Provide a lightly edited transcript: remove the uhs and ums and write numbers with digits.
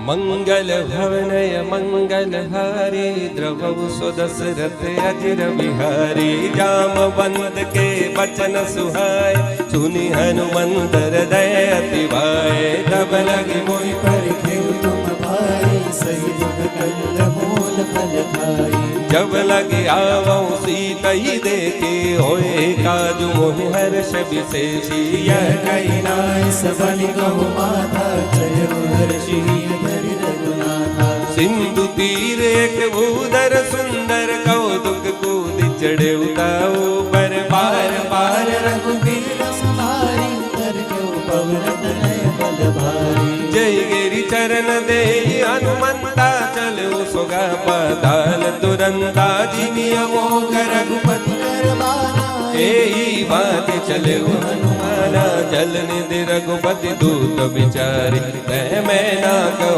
मंगल भवनय मंगल हारी द्रवौ सो दशरथ अजिर बिहारी। जामवंत के बचन सुहाय सुनि हनुमंत हृदय अति भाए। तब लगे मोहि परखे तुम भाई सही जुग कल मूल फल खाई। जब लगे आवौ सीतहि देखे होए काजु मोहि हर्ष विशेषी। यह कही नाय सबनि कहु माता जय हर्षि धरि रघुनाथा। सिंधु तीर एक भूधर सुंदर कौतुक कूद चढ़े उताओ पर पार पार रघुबीर समारी कर क्यों पवरत नय बल भारी। जय गिरि चरण दे हनुमंता चलो सोगा पाताल तुरंता। जिमिया मोह रघुपति करबाना एही बात चले हनुमाना। जल निधि रघुपति दूत विचारी मैं ना कहूँ